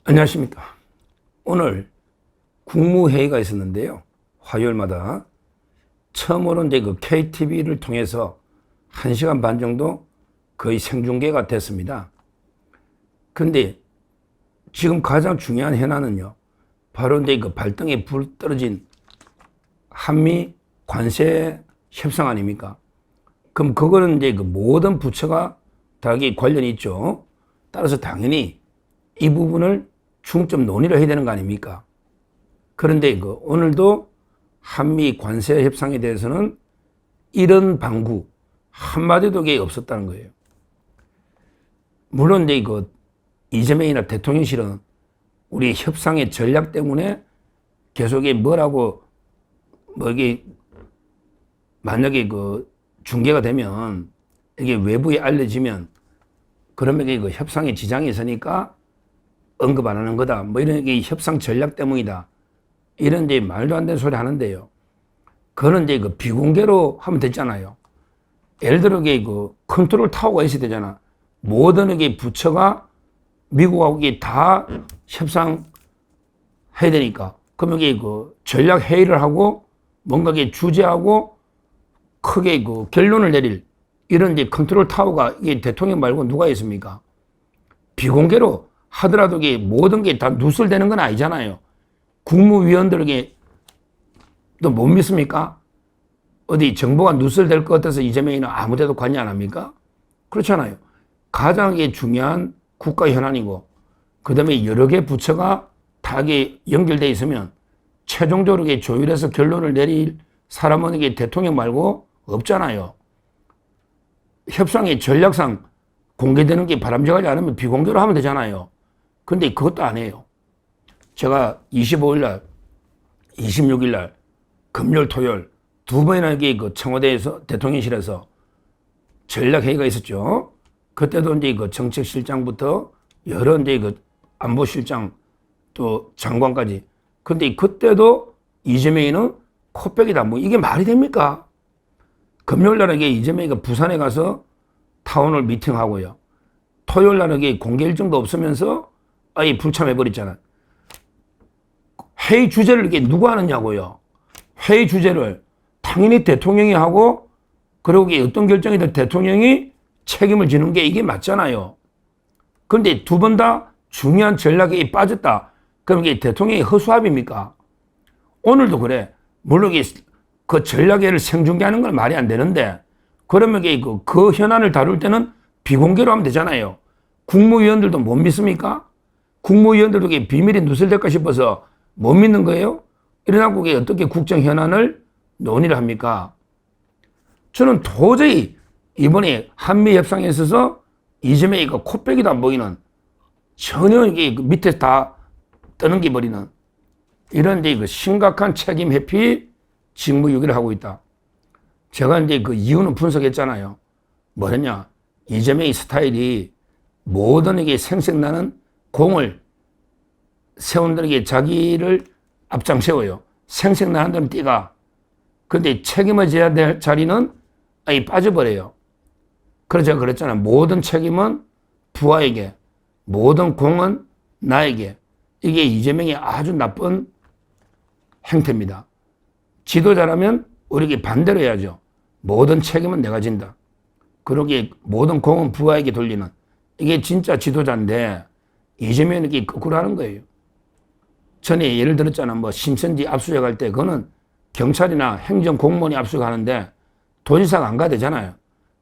안녕하십니까. 오늘 국무회의가 있었는데요. 화요일마다 처음으로 이제 그 KTV를 통해서 1시간 반 정도 거의 생중계가 됐습니다. 근데 지금 가장 중요한 현안은요. 바로 이제 그 발등에 불 떨어진 한미 관세 협상 아닙니까? 그럼 그거는 이제 그 모든 부처가 다 관련이 있죠. 따라서 당연히 이 부분을 중점 논의를 해야 되는 거 아닙니까? 그런데 오늘도 한미 관세 협상에 대해서는 이런 방구 한마디도 없었다는 거예요. 물론 이제 이재명이나 대통령실은 우리 협상의 전략 때문에 계속 뭐라고 이게 만약에 중계가 되면 이게 외부에 알려지면 그러면 이게 협상에 지장이 있으니까 언급 안 하는 거다. 이런 게 협상 전략 때문이다. 이런 이제 말도 안 되는 소리 하는데요. 그거는 이제 비공개로 하면 됐잖아요. 예를 들어 컨트롤 타워가 있어야 되잖아. 모든 부처가 미국하고 다 협상해야 되니까. 그러면 전략 회의를 하고 뭔가 주제하고 크게 결론을 내릴 이런 이제 컨트롤 타워가 대통령 말고 누가 있습니까? 비공개로 하더라도 모든 게 다 누설되는 건 아니잖아요. 국무위원들에게 또 못 믿습니까? 어디 정보가 누설될 것 같아서 이재명이는 아무 데도 관여 안 합니까? 그렇잖아요. 가장 중요한 국가 현안이고 그 다음에 여러 개 부처가 다 연결되어 있으면 최종적으로 조율해서 결론을 내릴 사람은 대통령 말고 없잖아요. 협상의 전략상 공개되는 게 바람직하지 않으면 비공개로 하면 되잖아요. 근데 그것도 안 해요. 제가 25일 날, 26일 날, 금요일, 토요일 두 번이나 청와대에서 대통령실에서 전략회의가 있었죠. 그때도 이제 정책실장부터 여러 이제 안보실장 또 장관까지. 근데 그때도 이재명이는 코빼기다. 이게 말이 됩니까? 금요일 날에 이재명이가 부산에 가서 타운홀 미팅하고요. 토요일 날에 공개 일정도 없으면서 아예 불참해버렸잖아. 회의 주제를 누가 하느냐고요. 회의 주제를 당연히 대통령이 하고 그리고 어떤 결정이든 대통령이 책임을 지는 게 이게 맞잖아요. 그런데 두 번 다 중요한 전략에 빠졌다. 그럼 이게 대통령이 허수아비입니까? 오늘도 그래. 물론 그 전략회를 생중계하는 건 말이 안 되는데 그러면 그 현안을 다룰 때는 비공개로 하면 되잖아요. 국무위원들도 못 믿습니까? 국무위원들도 비밀이 누설될까 싶어서 못 믿는 거예요? 이래놓고 어떻게 국정 현안을 논의를 합니까? 저는 도저히 이번에 한미 협상에 있어서 이재명이 코빼기도 안 보이는 전혀 밑에 다 떠넘겨 버리는 이런 심각한 책임 회피 직무유기를 하고 있다. 제가 이제 이유는 분석했잖아요. 뭐랬냐? 이재명의 스타일이 모든 생색나는 공을 세운들에게 자기를 앞장 세워요. 생색나는 데는 띠가. 근데 책임을 져야 될 자리는 아예 빠져버려요. 그래서 제가 그랬잖아요. 모든 책임은 부하에게, 모든 공은 나에게. 이게 이재명의 아주 나쁜 행태입니다. 지도자라면 우리에게 반대로 해야죠. 모든 책임은 내가 진다. 그러기에 모든 공은 부하에게 돌리는. 이게 진짜 지도자인데 이재명이 거꾸로 하는 거예요. 전에 예를 들었잖아. 신천지 압수수색할 때 그거는 경찰이나 행정공무원이 압수하는데 도지사가 안 가야 되잖아요.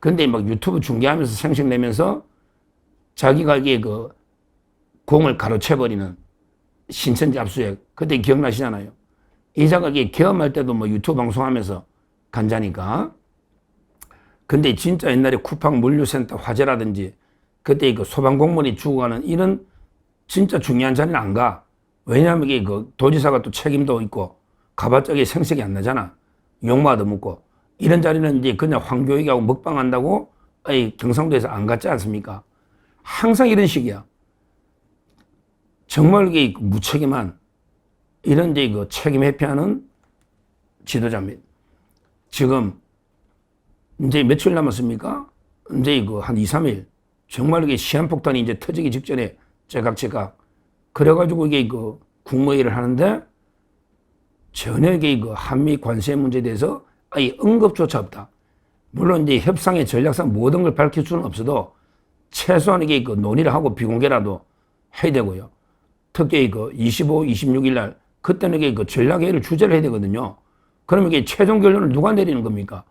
근데 유튜브 중계하면서 생색 내면서 자기가 공을 가로채버리는 신천지 압수수색. 그때 기억나시잖아요. 이자가 계엄할 때도 유튜브 방송하면서 간자니까. 근데 진짜 옛날에 쿠팡 물류센터 화재라든지 그때 소방공무원이 죽어가는 이런 진짜 중요한 자리는 안 가. 왜냐하면 도지사가 또 책임도 있고 가봤자 생색이 안 나잖아. 욕마도 묻고. 이런 자리는 이제 그냥 황교익하고 먹방한다고 경상도에서 안 갔지 않습니까? 항상 이런 식이야. 정말 무책임한 이런 이제 책임 회피하는 지도자입니다. 지금 이제 며칠 남았습니까? 이제 한 2, 3일. 정말 시한폭탄이 이제 터지기 직전에 제각제각 그래가지고 이게 그 국무회의를 하는데 전혀 이게 그 한미 관세 문제에 대해서 아예 언급조차 없다. 물론 이제 협상의 전략상 모든 걸 밝힐 수는 없어도 최소한 이게 그 논의를 하고 비공개라도 해야 되고요. 특히 그 25, 26일 날 그때는 이게 그 전략회의를 주재를 해야 되거든요. 그러면 이게 최종 결론을 누가 내리는 겁니까?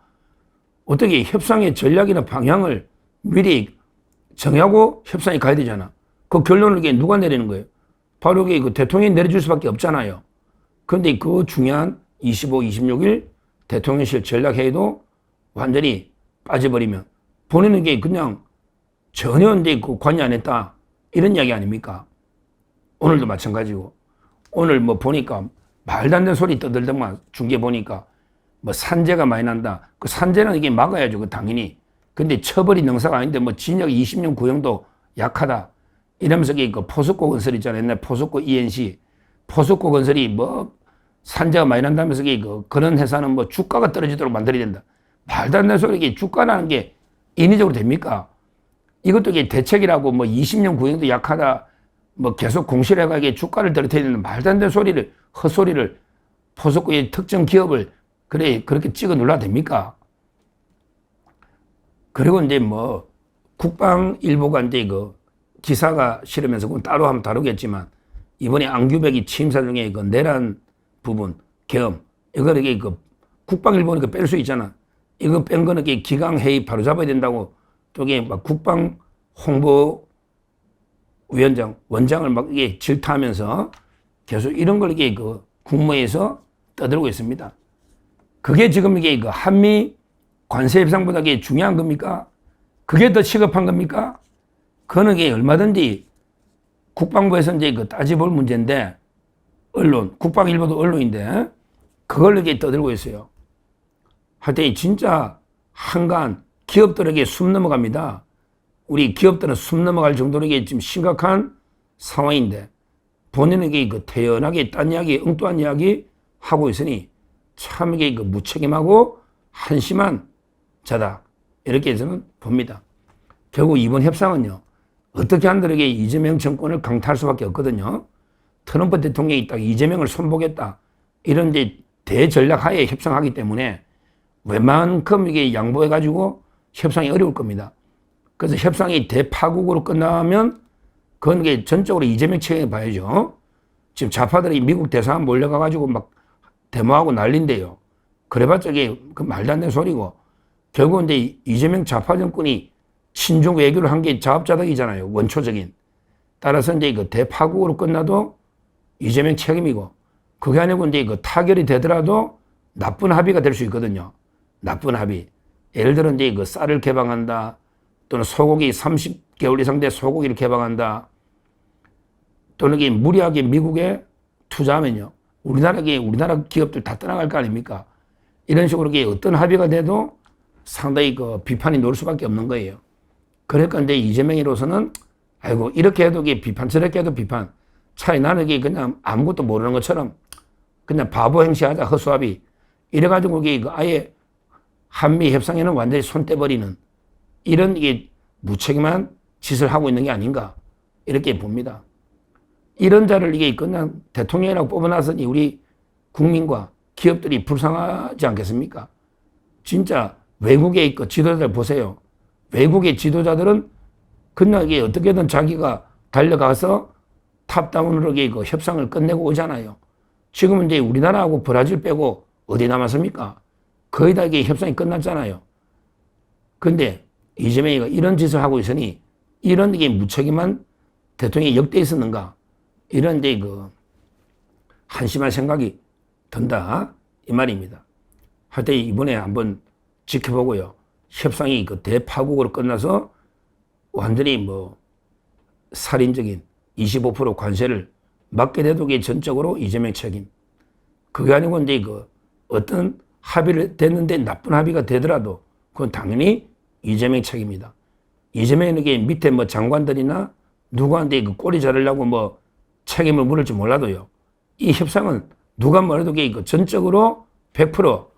어떻게 협상의 전략이나 방향을 미리 정하고 협상에 가야 되잖아. 그 결론을 이게 누가 내리는 거예요? 바로 이게 그 대통령이 내려줄 수밖에 없잖아요. 그런데 그 중요한 25, 26일 대통령실 전략회의도 완전히 빠져버리면 본인은 이게 그냥 전혀 이제 그 관여 안 했다. 이런 이야기 아닙니까? 오늘도 마찬가지고. 오늘 뭐 보니까 말도 안 되는 소리 떠들더만 중계 보니까 뭐 산재가 많이 난다. 그 산재는 이게 막아야죠. 그 당연히. 근데 처벌이 능사가 아닌데 뭐 징역 20년 구형도 약하다. 이러면서 그 포스코 건설 있잖아요. 옛날 포스코 ENC. 포스코 건설이 뭐 산재가 많이 난다면서 그런 회사는 뭐 주가가 떨어지도록 만들어야 된다. 말도 안 되는 소리. 이게 주가라는 게 인위적으로 됩니까? 이것도 이게 대책이라고 뭐 20년 구형도 약하다. 뭐 계속 공시를 해가 이게 주가를 떨어뜨려야 되는 말도 안 되는 소리를, 헛소리를 포스코의 특정 기업을 그렇게 찍어 눌러야 됩니까? 그리고 이제 뭐 국방일보가 이제 그 기사가 실으면서 그건 따로 한번 다루겠지만 이번에 앙규백이 취임사 중에 그 내란 부분, 계엄, 이거 이게 그 국방일보니까 뺄 수 있잖아. 이거 뺀 거는 기강회의 바로 잡아야 된다고 저게 막 국방 홍보 위원장, 원장을 막 이게 질타하면서 계속 이런 걸 이게 그 국무회에서 떠들고 있습니다. 그게 지금 이게 그 한미 관세 협상보다 이게 중요한 겁니까? 그게 더 시급한 겁니까? 그거는 이게 얼마든지 국방부에서 이제 그 따져볼 문제인데 언론, 국방일보도 언론인데 그걸 이렇게 떠들고 있어요. 하여튼 진짜 한간 기업들에게 숨 넘어갑니다. 우리 기업들은 숨 넘어갈 정도로 이게 지금 심각한 상황인데 본인에게 그 태연하게 딴 이야기, 엉뚱한 이야기 하고 있으니 참 이게 그 무책임하고 한심한 자다. 이렇게 저는 봅니다. 결국 이번 협상은요. 어떻게 한들에게 이재명 정권을 강타할 수밖에 없거든요. 트럼프 대통령이 딱 이재명을 손보겠다. 이런 이제 대전략 하에 협상하기 때문에 웬만큼 이게 양보해가지고 협상이 어려울 겁니다. 그래서 협상이 대파국으로 끝나면 그건 이게 전적으로 이재명 측에 봐야죠. 지금 좌파들이 미국 대사관 몰려가가지고 막 데모하고 난린데요. 그래봤자 이게 그 말도 안 되는 소리고 결국은 이제 이재명 좌파 정권이 친중 외교를 한 게 자업자득이잖아요. 원초적인. 따라서 이제 그 대파국으로 끝나도 이재명 책임이고 그게 아니고 이제 그 타결이 되더라도 나쁜 합의가 될 수 있거든요. 나쁜 합의. 예를 들어 이제 그 쌀을 개방한다. 또는 소고기 30개월 이상 된 소고기를 개방한다. 또는 이게 무리하게 미국에 투자하면요. 우리나라 기업들 다 떠나갈 거 아닙니까? 이런 식으로 이게 어떤 합의가 돼도 상당히 그 비판이 놓을 수밖에 없는 거예요. 그러니까 이제 이재명으로서는 아이고 이렇게 해도 이게 비판, 저렇게 해도 비판. 차라리 나는 이게 그냥 아무것도 모르는 것처럼 그냥 바보 행시하자 허수아비. 이래가지고 이게 아예 한미 협상에는 완전히 손 떼버리는 이런 이게 무책임한 짓을 하고 있는 게 아닌가 이렇게 봅니다. 이런 자를 이게 그냥 대통령이라고 뽑아놨으니 우리 국민과 기업들이 불쌍하지 않겠습니까? 진짜 외국에 있고 지도자들 보세요. 외국의 지도자들은 그냥 이게 어떻게든 자기가 달려가서 탑다운으로 이게 그 협상을 끝내고 오잖아요. 지금은 이제 우리나라하고 브라질 빼고 어디 남았습니까? 거의 다 이게 협상이 끝났잖아요. 근데 이재명이가 이런 짓을 하고 있으니 이런 이게 무책임한 대통령이 역대 있었는가? 이런 이제 그 한심한 생각이 든다. 이 말입니다. 하여튼 이번에 한번 지켜보고요. 협상이 그 대파국으로 끝나서 완전히 뭐 살인적인 25% 관세를 맞게 돼도 그게 전적으로 이재명 책임. 그게 아니고 이제 그 어떤 합의를 됐는데 나쁜 합의가 되더라도 그건 당연히 이재명 책임이다. 이재명에게 밑에 뭐 장관들이나 누구한테 그 꼬리 자르려고 뭐 책임을 물을지 몰라도요. 이 협상은 누가 뭐래도 그 전적으로 100%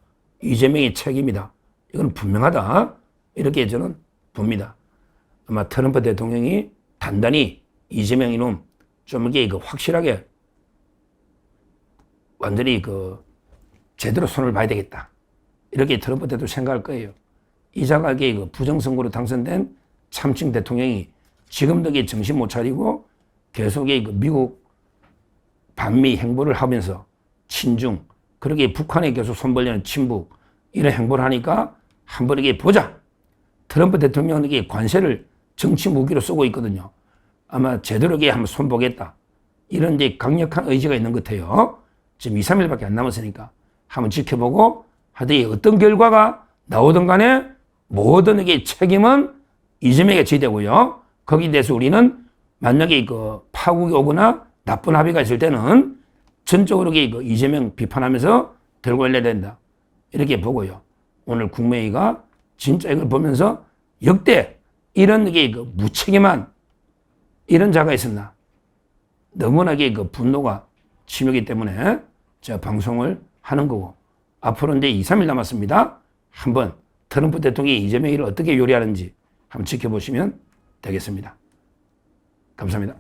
이재명의 책임이다. 이건 분명하다. 이렇게 저는 봅니다. 아마 트럼프 대통령이 단단히 이재명 이놈 좀 이게 확실하게 완전히 제대로 손을 봐야 되겠다. 이렇게 트럼프 대통령 생각할 거예요. 이자가게 부정선거로 당선된 참칭 대통령이 지금도 정신 못 차리고 계속 미국 반미 행보를 하면서 친중, 그렇게 북한에 계속 손벌리는 친북, 이런 행보를 하니까 한번 이게 보자. 트럼프 대통령은 이게 관세를 정치 무기로 쓰고 있거든요. 아마 제대로 이게 한번 손보겠다. 이런 이제 강력한 의지가 있는 것 같아요. 지금 2, 3일밖에 안 남았으니까 한번 지켜보고 하여튼 어떤 결과가 나오든 간에 모든 이게 책임은 이재명에게 지되고요. 거기에 대해서 우리는 만약에 파국이 오거나 나쁜 합의가 있을 때는 전적으로 이재명 비판하면서 들고 올려야 된다. 이렇게 보고요. 오늘 국무회의가 진짜 이걸 보면서 역대 이런 게 무책임한 이런 자가 있었나. 너무나게 분노가 치밀기 때문에 제가 방송을 하는 거고, 앞으로 이제 2, 3일 남았습니다. 한번 트럼프 대통령이 이재명이를 어떻게 요리하는지 한번 지켜보시면 되겠습니다. 감사합니다.